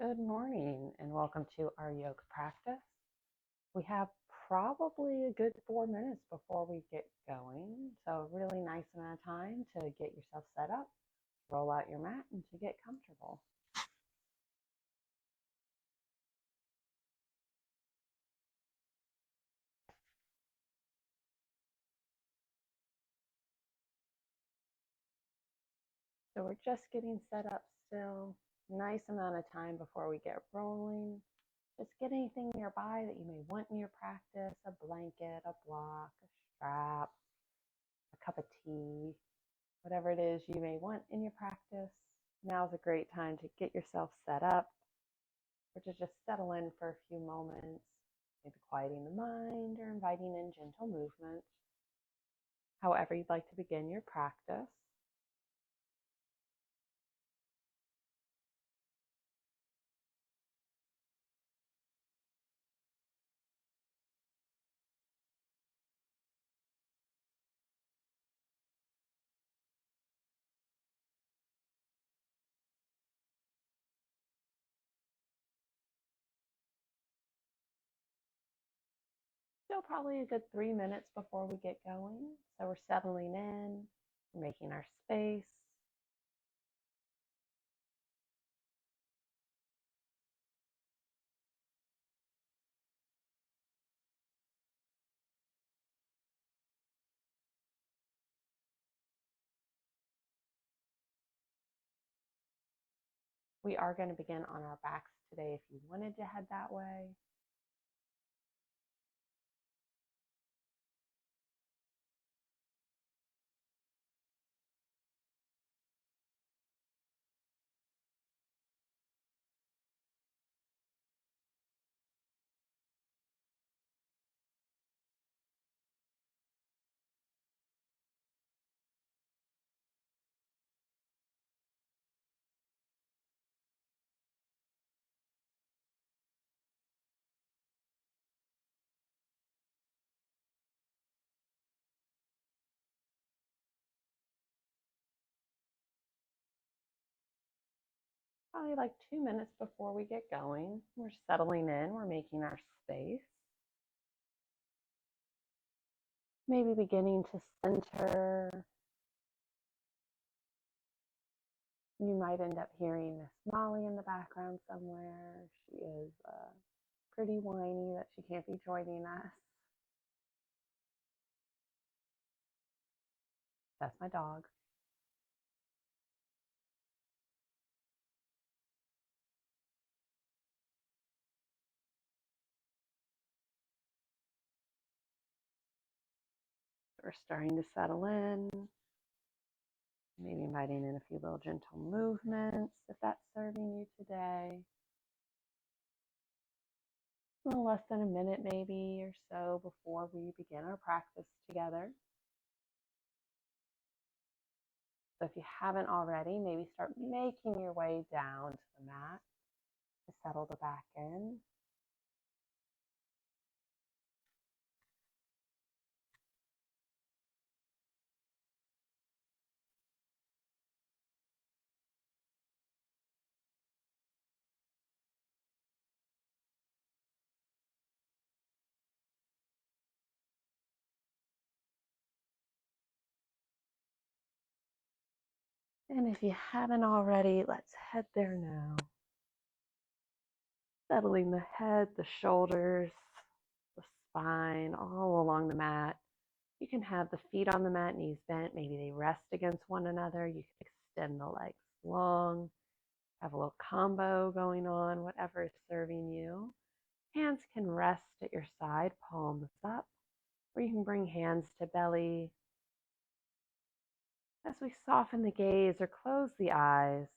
Good morning and welcome to our yoga practice. We have probably a good 4 minutes before we get going, so a really nice amount of time to get yourself set up, roll out your mat, and to get comfortable. So we're just getting set up still. Nice amount of time before we get rolling. Just get anything nearby that you may want in your practice, a blanket, a block, a strap, a cup of tea, whatever it is you may want in your practice. Now's a great time to get yourself set up or to just settle in for a few moments, maybe quieting the mind or inviting in gentle movement. However you'd like to begin your practice. Still probably a good 3 minutes before we get going. So we're settling in, we're making our space. We are going to begin on our backs today if you wanted to head that way. Probably like 2 minutes before we get going. We're settling in, we're making our space. Maybe beginning to center. You might end up hearing Miss Molly in the background somewhere. She is pretty whiny that she can't be joining us. That's my dog. We're starting to settle in. Maybe inviting in a few little gentle movements if that's serving you today. A little less than a minute maybe or so before we begin our practice together. So if you haven't already, maybe start making your way down to the mat to settle the back in. And if you haven't already, let's head there now. Settling the head, the shoulders, the spine, all along the mat. You can have the feet on the mat, knees bent. Maybe they rest against one another. You can extend the legs long, have a little combo going on, whatever is serving you. Hands can rest at your side, palms up, or you can bring hands to belly. As we soften the gaze or close the eyes,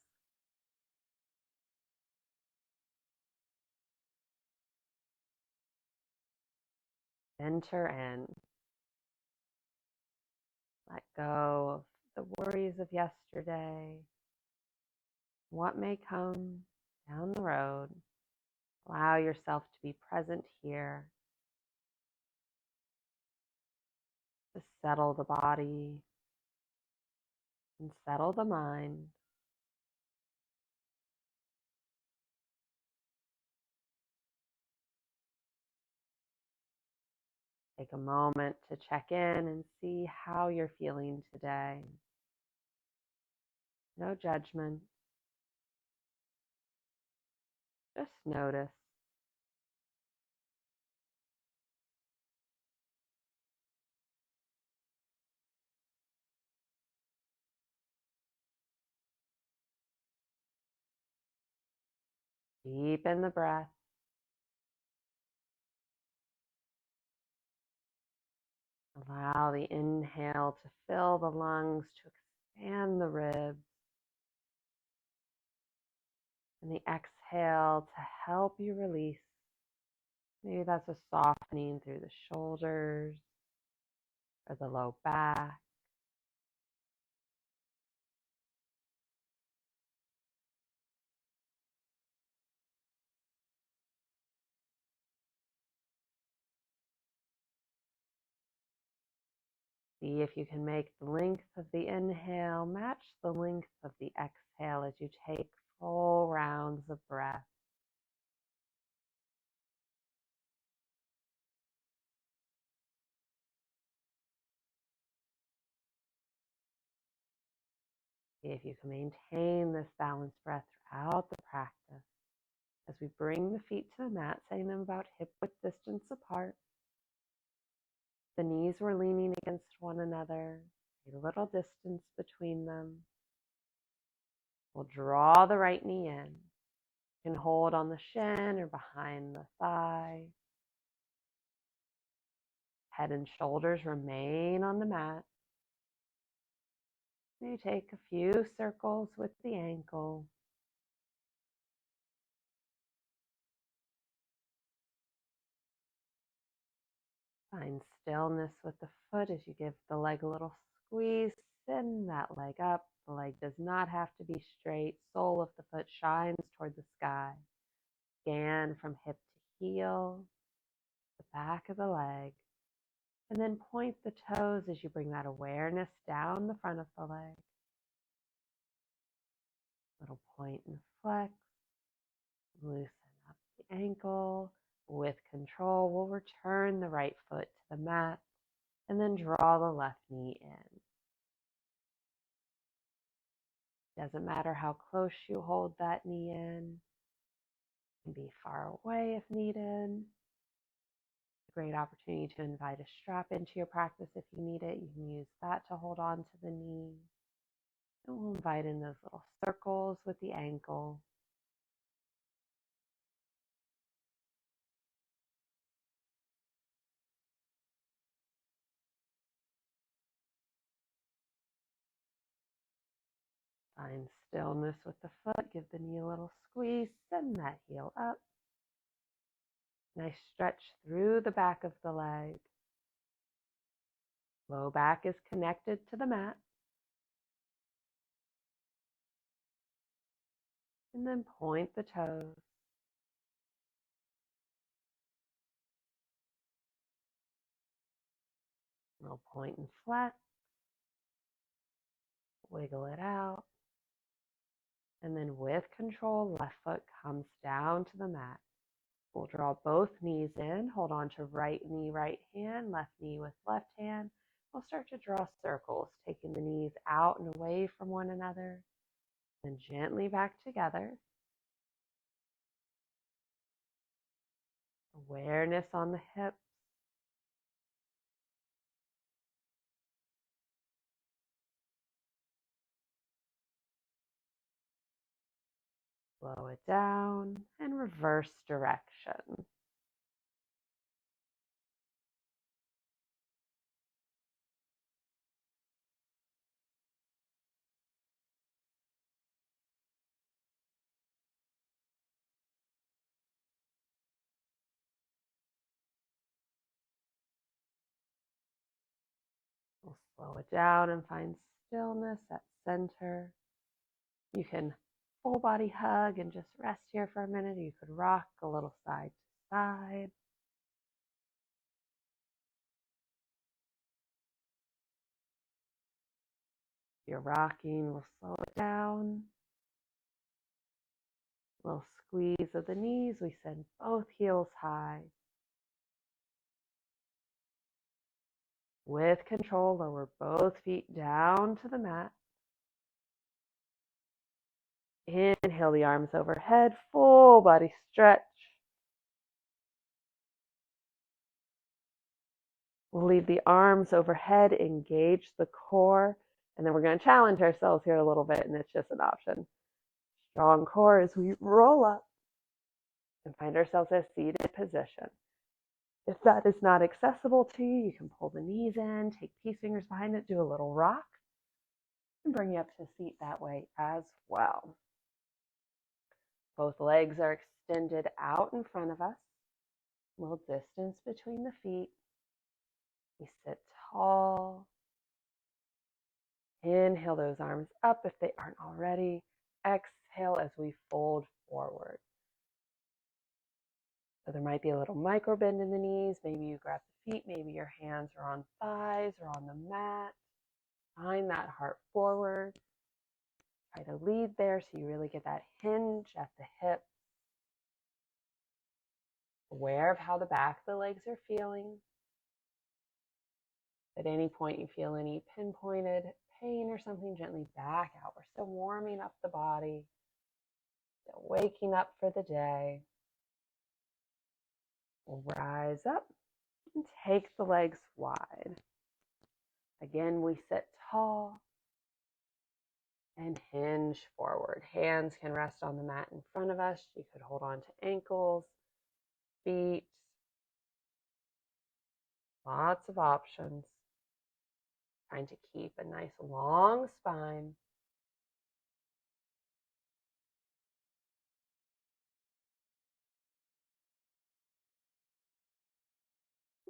enter in. Let go of the worries of yesterday, what may come down the road. Allow yourself to be present here, to settle the body and settle the mind. Take a moment to check in and see how you're feeling today. No judgment. Just notice. Deepen the breath. Allow the inhale to fill the lungs, to expand the ribs, and the exhale to help you release. Maybe that's a softening through the shoulders or the low back. See if you can make the length of the inhale match the length of the exhale as you take full rounds of breath. See if you can maintain this balanced breath throughout the practice. As we bring the feet to the mat, setting them about hip width distance apart. The knees were leaning against one another, a little distance between them. We'll draw the right knee in. You can hold on the shin or behind the thigh. Head and shoulders remain on the mat. You take a few circles with the ankle. Find stillness with the foot as you give the leg a little squeeze. Send that leg up. The leg does not have to be straight. Sole of the foot shines toward the sky. Scan from hip to heel, the back of the leg, and then point the toes as you bring that awareness down the front of the leg. Little point and flex. Loosen up the ankle. With control, we'll return the right foot to the mat and then draw the left knee in. Doesn't matter how close you hold that knee in. You can be far away if needed. A great opportunity to invite a strap into your practice if you need it. You can use that to hold on to the knee. And we'll invite in those little circles with the ankle. Find stillness with the foot. Give the knee a little squeeze. Send that heel up. Nice stretch through the back of the leg. Low back is connected to the mat. And then point the toes. Little point and flex. Wiggle it out. And then with control, left foot comes down to the mat. We'll draw both knees in. Hold on to right knee, right hand, left knee with left hand. We'll start to draw circles, taking the knees out and away from one another. Then gently back together. Awareness on the hips. Slow it down and reverse direction. We'll slow it down and find stillness at center. You can full body hug and just rest here for a minute. You could rock a little side to side. If you're rocking, we'll slow it down. A little squeeze of the knees. We send both heels high. With control, lower both feet down to the mat. Inhale the arms overhead, full body stretch. We'll leave the arms overhead, engage the core, and then we're going to challenge ourselves here a little bit, and it's just an option. Strong core as we roll up and find ourselves in a seated position. If that is not accessible to you, you can pull the knees in, take peace fingers behind it, do a little rock, and bring you up to seat that way as well. Both legs are extended out in front of us. A little distance between the feet. We sit tall. Inhale those arms up if they aren't already. Exhale as we fold forward. So there might be a little micro bend in the knees. Maybe you grab the feet. Maybe your hands are on thighs or on the mat. Find that heart forward. Try to lead there so you really get that hinge at the hip. Aware of how the back of the legs are feeling. At any point you feel any pinpointed pain or something, gently back out. We're still warming up the body, still waking up for the day. We'll rise up and take the legs wide. Again, we sit tall and hinge forward. Hands can rest on the mat in front of us. You could hold on to ankles, feet. Lots of options. Trying to keep a nice long spine.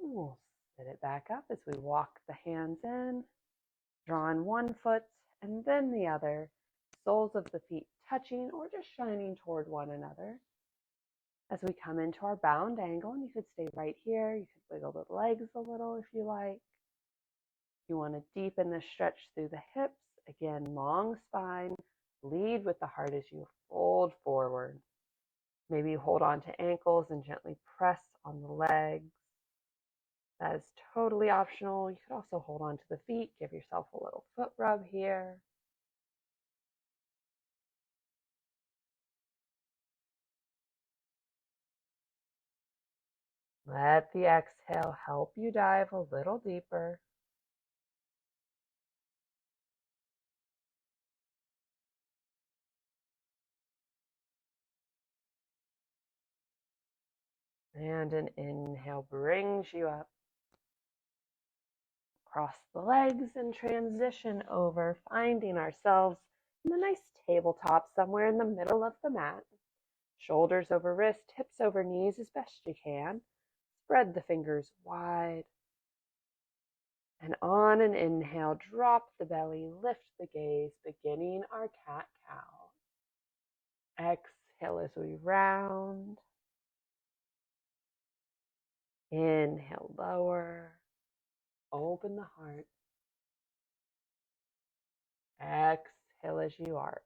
We'll sit it back up as we walk the hands in, draw on one foot and then the other, soles of the feet touching or just shining toward one another. As we come into our bound angle, and you could stay right here, you could wiggle the legs a little if you like. You want to deepen the stretch through the hips. Again, long spine. Lead with the heart as you fold forward. Maybe you hold on to ankles and gently press on the legs. That is totally optional. You could also hold on to the feet. Give yourself a little foot rub here. Let the exhale help you dive a little deeper. And an inhale brings you up. Cross the legs and transition over, finding ourselves in a nice tabletop somewhere in the middle of the mat. Shoulders over wrist, hips over knees as best you can. Spread the fingers wide. And on an inhale, drop the belly, lift the gaze, beginning our cat-cow. Exhale as we round. Inhale, lower. Open the heart. Exhale as you arch.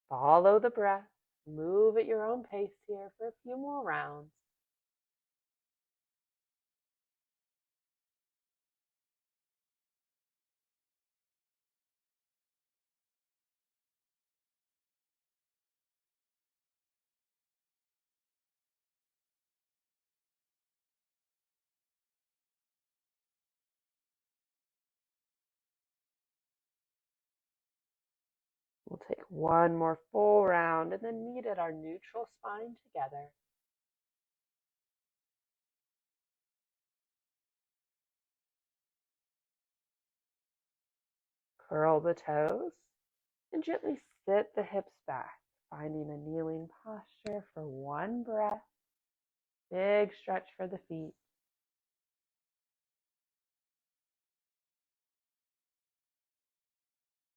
Follow the breath. Move at your own pace here for a few more rounds. We'll take one more full round and then meet at our neutral spine together. Curl the toes and gently sit the hips back, finding a kneeling posture for one breath. Big stretch for the feet.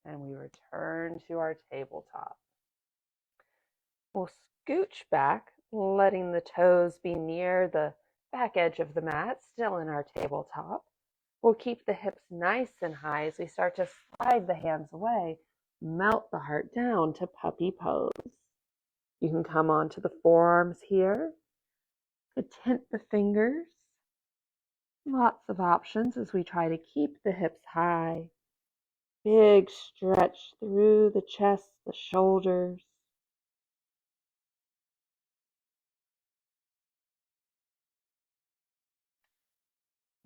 And we return to our tabletop. We'll scooch back, letting the toes be near the back edge of the mat, still in our tabletop. We'll keep the hips nice and high as we start to slide the hands away, melt the heart down to puppy pose. You can come onto the forearms here. Could tint the fingers. Lots of options as we try to keep the hips high. Big stretch through the chest, the shoulders.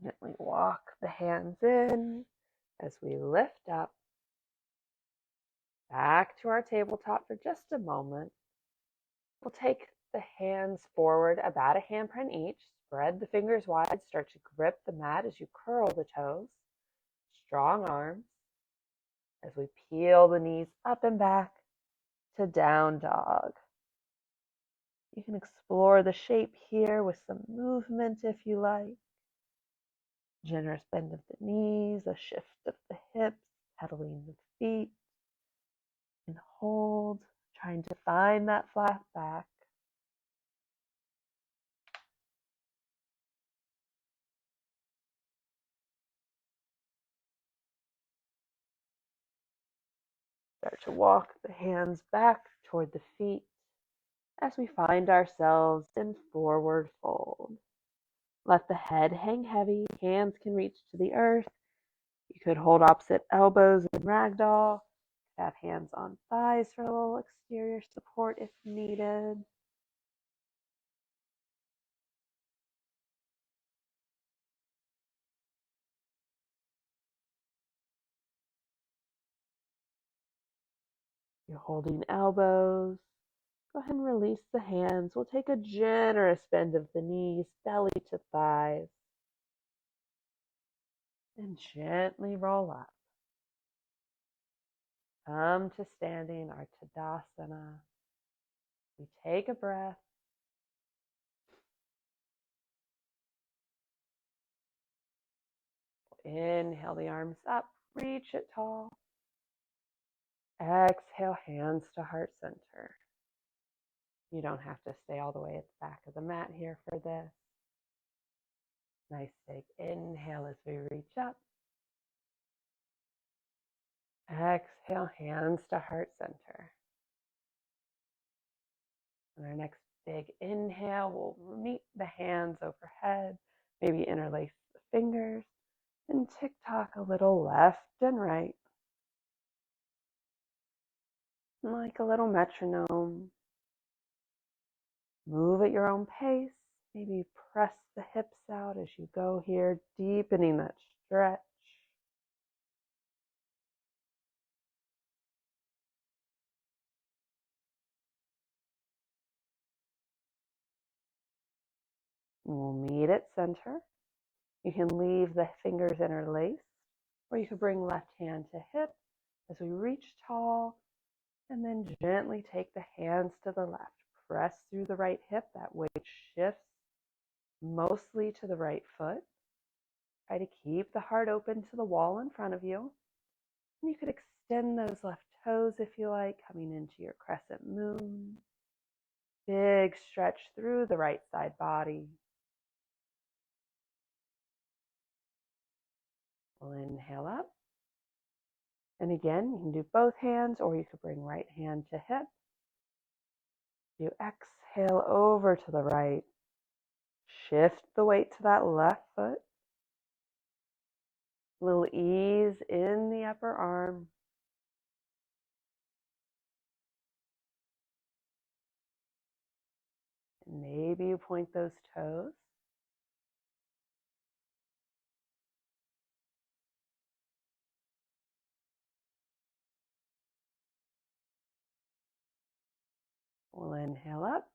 Gently walk the hands in as we lift up. Back to our tabletop for just a moment. We'll take the hands forward about a handprint each. Spread the fingers wide. Start to grip the mat as you curl the toes. Strong arms as we peel the knees up and back to down dog. You can explore the shape here with some movement if you like. Generous bend of the knees, a shift of the hips, pedaling the feet, and hold, trying to find that flat back. Start to walk the hands back toward the feet as we find ourselves in forward fold. Let the head hang heavy, hands can reach to the earth. You could hold opposite elbows in ragdoll. Have hands on thighs for a little exterior support if needed. You're holding elbows. Go ahead and release the hands. We'll take a generous bend of the knees, belly to thighs. And gently roll up. Come to standing, our Tadasana. We take a breath. Inhale the arms up, reach it tall. Exhale, hands to heart center. You don't have to stay all the way at the back of the mat here for this. Nice big inhale as we reach up. Exhale, hands to heart center. On our next big inhale, we'll meet the hands overhead, maybe interlace the fingers, and tick-tock a little left and right. Like a little metronome. Move at your own pace. Maybe press the hips out as you go here, deepening that stretch. We'll meet at center. You can leave the fingers interlaced, or you could bring left hand to hip as we reach tall, and then gently take the hands to the left. Press through the right hip. That weight shifts mostly to the right foot. Try to keep the heart open to the wall in front of you. And you could extend those left toes if you like, coming into your crescent moon. Big stretch through the right side body. We'll inhale up. And again, you can do both hands, or you could bring right hand to hip. You exhale over to the right. Shift the weight to that left foot. A little ease in the upper arm. And maybe you point those toes. We'll inhale up.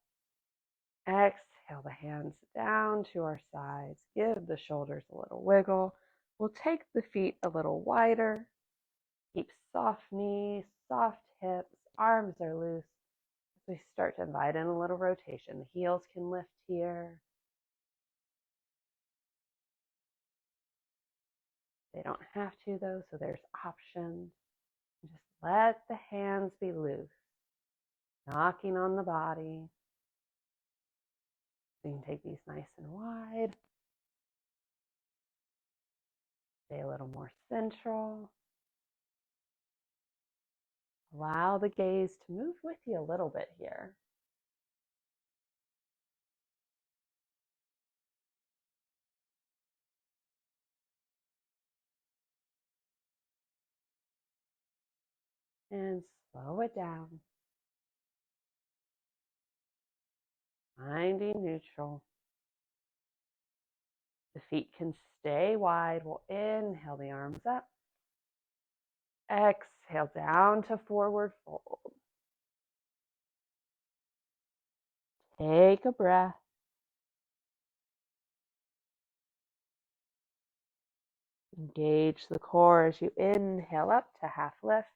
Exhale the hands down to our sides. Give the shoulders a little wiggle. We'll take the feet a little wider. Keep soft knees, soft hips, arms are loose. As we start to invite in a little rotation, the heels can lift here. They don't have to though, so there's options. Just let the hands be loose, knocking on the body. So you can take these nice and wide. Stay a little more central. Allow the gaze to move with you a little bit here. and slow it down. Finding neutral. The feet can stay wide. We'll inhale the arms up. Exhale down to forward fold. Take a breath. Engage the core as you inhale up to half lift.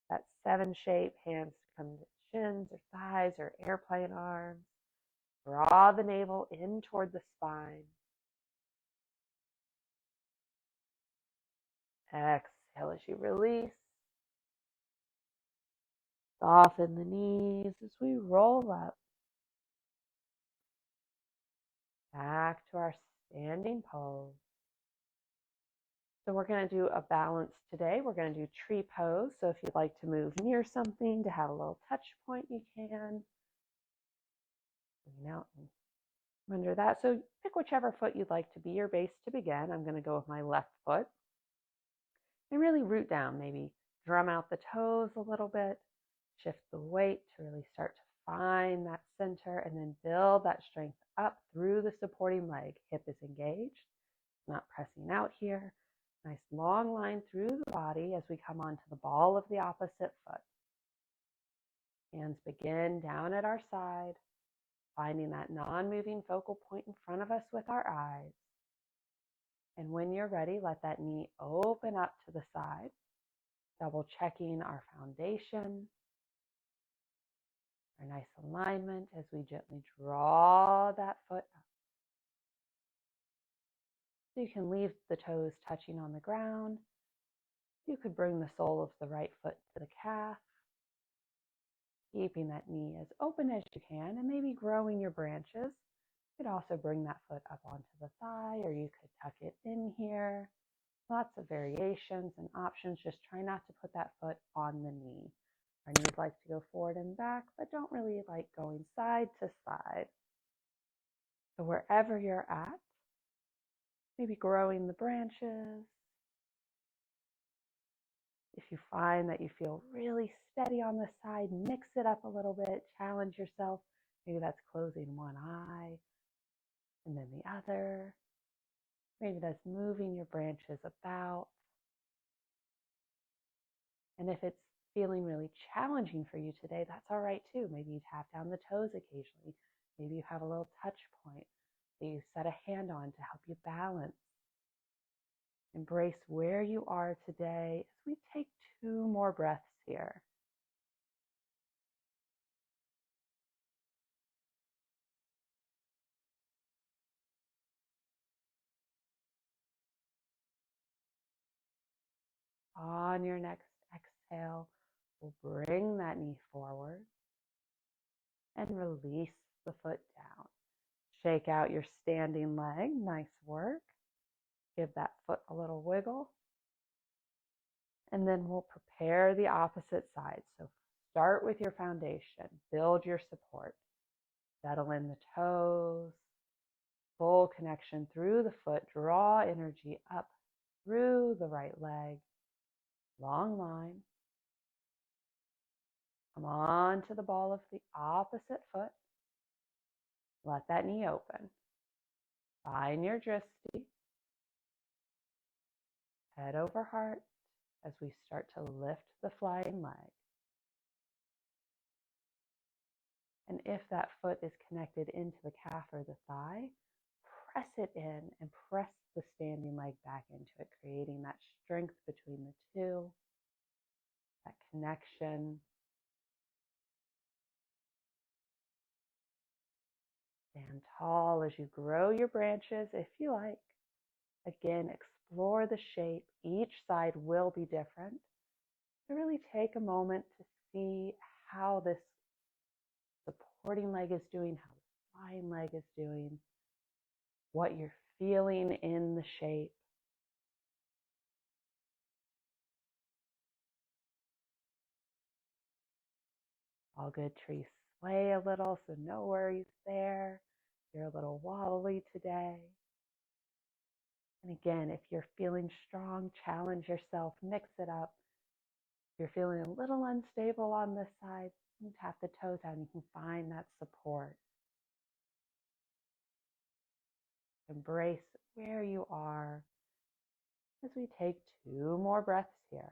That 7 shape, hands come to shins or thighs or airplane arms. Draw the navel in toward the spine. Exhale as you release. Soften the knees as we roll up. Back to our standing pose. So we're going to do a balance today. We're going to do tree pose. So if you'd like to move near something to have a little touch point, you can. Lean out and under that. So pick whichever foot you'd like to be your base to begin. I'm going to go with my left foot. And really root down, maybe drum out the toes a little bit. Shift the weight to really start to find that center and then build that strength up through the supporting leg. Hip is engaged, not pressing out here. Nice long line through the body as we come onto the ball of the opposite foot. Hands begin down at our side, finding that non-moving focal point in front of us with our eyes. And when you're ready, let that knee open up to the side, double checking our foundation, our nice alignment as we gently draw that foot up. So you can leave the toes touching on the ground. You could bring the sole of the right foot to the calf, keeping that knee as open as you can and maybe growing your branches. You could also bring that foot up onto the thigh, or you could tuck it in here. Lots of variations and options. Just try not to put that foot on the knee. Our knees like to go forward and back, but don't really like going side to side. So wherever you're at, maybe growing the branches. If you find that you feel really steady on the side, mix it up a little bit, challenge yourself. Maybe that's closing one eye and then the other. Maybe that's moving your branches about. And if it's feeling really challenging for you today, that's all right too. Maybe you tap down the toes occasionally. Maybe you have a little touch point that you set a hand on to help you balance. Embrace where you are today as we take 2 more breaths here. On your next exhale, we'll bring that knee forward and release the foot down. Shake out your standing leg. Nice work. Give that foot a little wiggle. And then we'll prepare the opposite side. So start with your foundation. Build your support. Settle in the toes. Full connection through the foot. Draw energy up through the right leg. Long line. Come on to the ball of the opposite foot. Let that knee open. Find your drishti. Head over heart as we start to lift the flying leg. And if that foot is connected into the calf or the thigh, press it in and press the standing leg back into it, creating that strength between the two, that connection. Stand tall as you grow your branches if you like. Again, explore the shape. Each side will be different. So really take a moment to see how this supporting leg is doing, how the flying leg is doing, what you're feeling in the shape. All good. Trees sway a little, so no worries there. You're a little wobbly today. And again, if you're feeling strong, challenge yourself, mix it up. If you're feeling a little unstable on this side, you can tap the toes out and you can find that support. Embrace where you are as we take 2 more breaths here.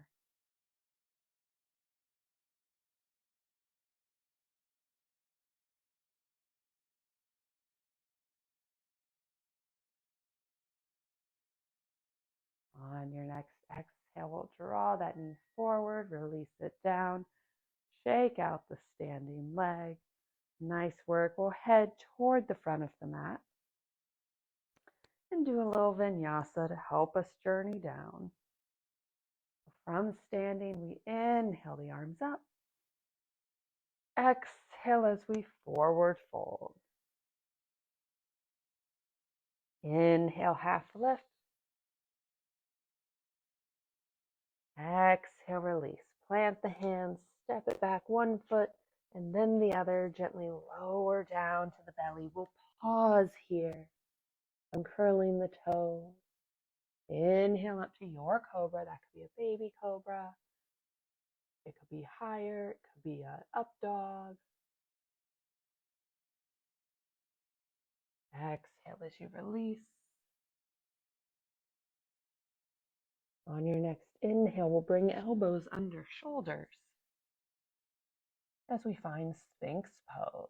On your next exhale, we'll draw that knee forward, release it down, shake out the standing leg. Nice work. We'll head toward the front of the mat and do a little vinyasa to help us journey down. From standing, we inhale the arms up. Exhale as we forward fold. Inhale, half lift. Exhale, release. Plant the hands, step it back 1 foot and then the other, gently lower down to the belly. We'll pause here, uncurling the toes. Inhale up to your cobra. That could be a baby cobra. It could be higher. It could be an up dog. Exhale as you release. On your next inhale, we'll bring elbows under shoulders as we find Sphinx pose.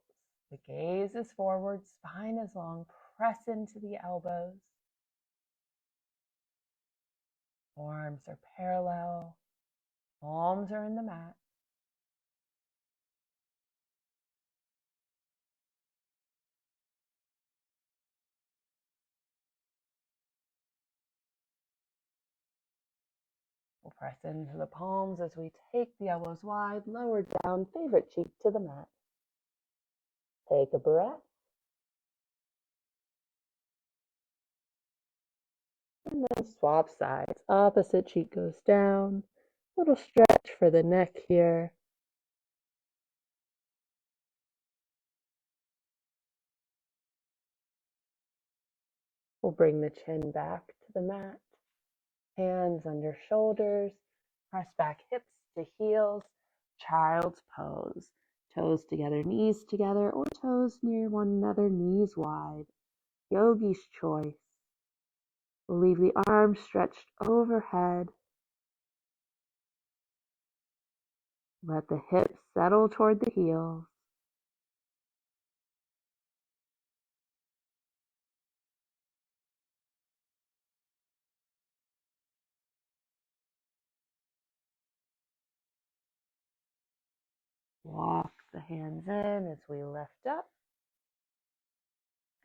The gaze is forward, spine is long. Press into the elbows. Forearms are parallel. Palms are in the mat. We'll press into the palms as we take the elbows wide, lower down, favorite cheek to the mat. Take a breath. And then swap sides. Opposite cheek goes down. Little stretch for the neck here. We'll bring the chin back to the mat. Hands under shoulders. Press back hips to heels. Child's pose. Toes together, knees together, or toes near one another, knees wide. Yogi's choice. We'll leave the arms stretched overhead. Let the hips settle toward the heels. Walk the hands in as we lift up.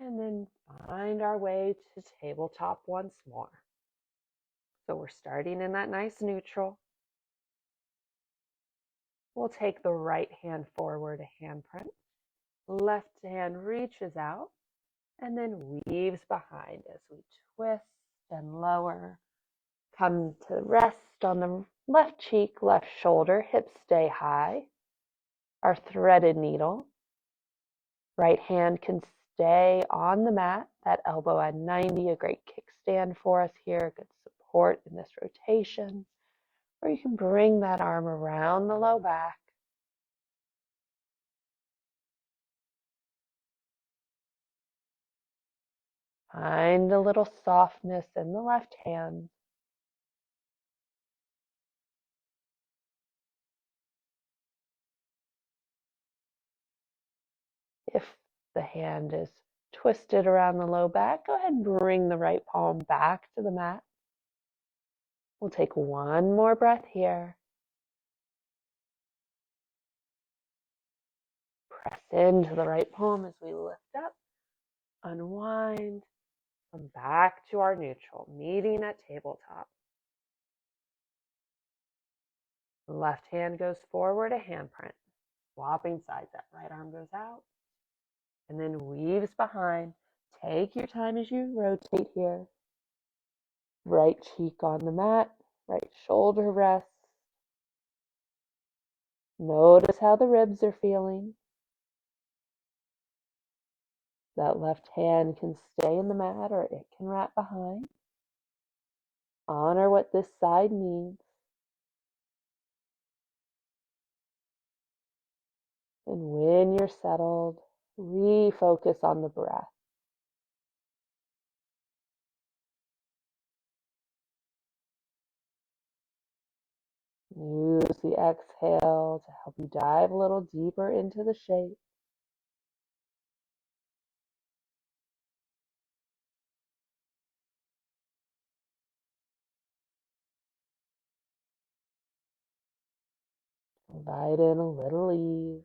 And then find our way to tabletop once more. So we're starting in that nice neutral. We'll take the right hand forward, a handprint. Left hand reaches out and then weaves behind as we twist and lower. Come to rest on the left cheek, left shoulder, hips stay high. Our threaded needle. Right hand can stay on the mat, that elbow at 90, a great kickstand for us here, good support in this rotation. Or you can bring that arm around the low back. Find a little softness in the left hand. If the hand is twisted around the low back, go ahead and bring the right palm back to the mat. We'll take 1 more breath here. Press into the right palm as we lift up, unwind, come back to our neutral, meeting at tabletop. Left hand goes forward, a handprint. Swapping sides, that right arm goes out and then weaves behind. Take your time as you rotate here. Right cheek on the mat, right shoulder rests. Notice how the ribs are feeling. That left hand can stay in the mat or it can wrap behind. Honor what this side needs. And when you're settled, refocus on the breath. Use the exhale to help you dive a little deeper into the shape. Invite in a little ease.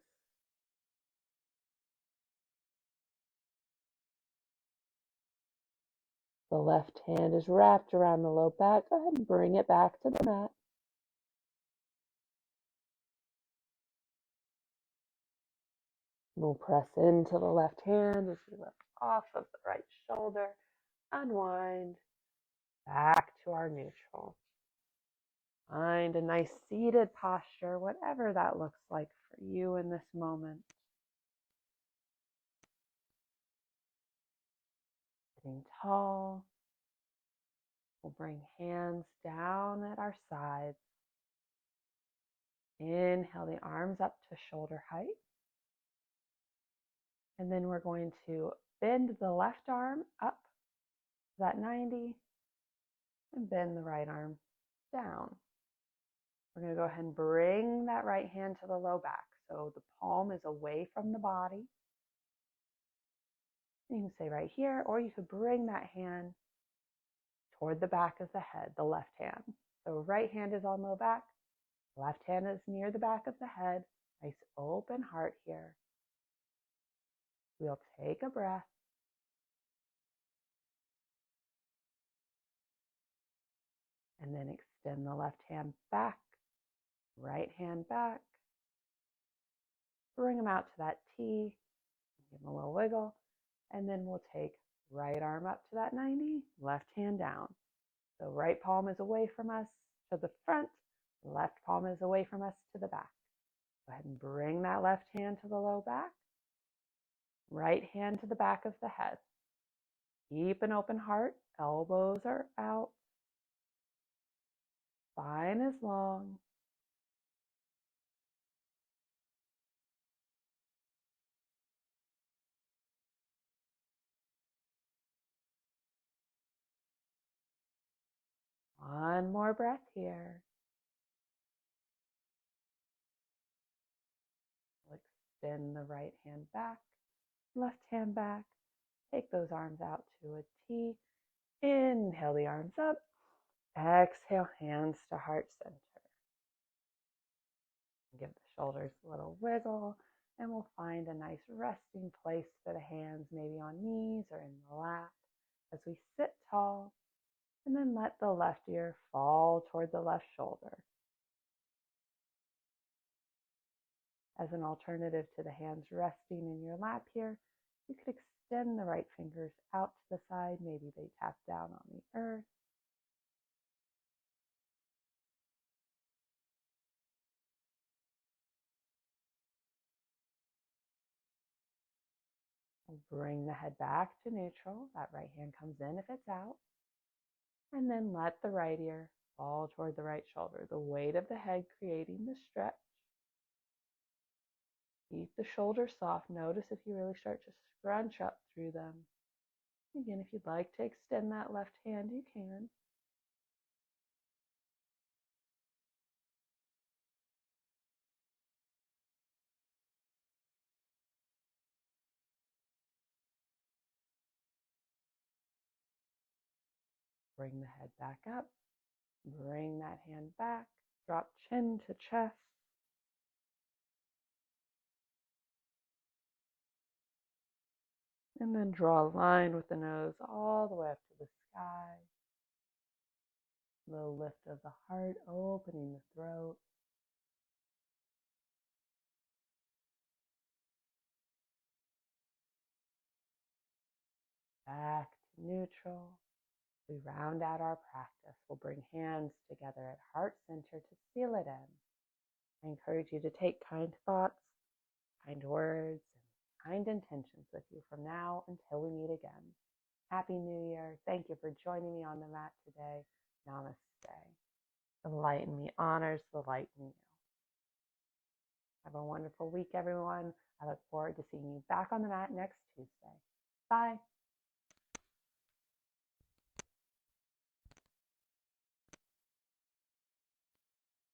The left hand is wrapped around the low back. Go ahead and bring it back to the mat. We'll press into the left hand as we lift off of the right shoulder. Unwind back to our neutral. Find a nice seated posture, whatever that looks like for you in this moment. Sitting tall. We'll bring hands down at our sides. Inhale the arms up to shoulder height. And then we're going to bend the left arm up to that 90 and bend the right arm down. We're going to go ahead and bring that right hand to the low back. So the palm is away from the body. You can stay right here, or you could bring that hand toward the back of the head, the left hand. So right hand is on low back, left hand is near the back of the head. Nice open heart here. We'll take a breath. And then extend the left hand back, right hand back. Bring them out to that T. Give them a little wiggle. And then we'll take right arm up to that 90, left hand down. So right palm is away from us to the front, left palm is away from us to the back. Go ahead and bring that left hand to the low back, right hand to the back of the head. Keep an open heart, elbows are out, spine is long. One more breath here. Extend the right hand back, left hand back. Take those arms out to a T. Inhale the arms up. Exhale, hands to heart center. Give the shoulders a little wiggle, and we'll find a nice resting place for the hands, maybe on knees or in the lap, as we sit tall. And then let the left ear fall toward the left shoulder. As an alternative to the hands resting in your lap here, you could extend the right fingers out to the side. Maybe they tap down on the earth. Bring the head back to neutral. That right hand comes in if it's out. And then let the right ear fall toward the right shoulder. The weight of the head creating the stretch. Keep the shoulders soft. Notice if you really start to scrunch up through them. Again, if you'd like to extend that left hand, you can. Bring the head back up. Bring that hand back. Drop chin to chest. And then draw a line with the nose all the way up to the sky. Little lift of the heart, opening the throat. Back to neutral. We round out our practice. We'll bring hands together at heart center to seal it in. I encourage you to take kind thoughts, kind words, and kind intentions with you from now until we meet again. Happy New Year. Thank you for joining me on the mat today. Namaste. The light in me honors the light in you. Have Have a wonderful week, everyone. I look forward to seeing you back on the mat next Tuesday. Bye.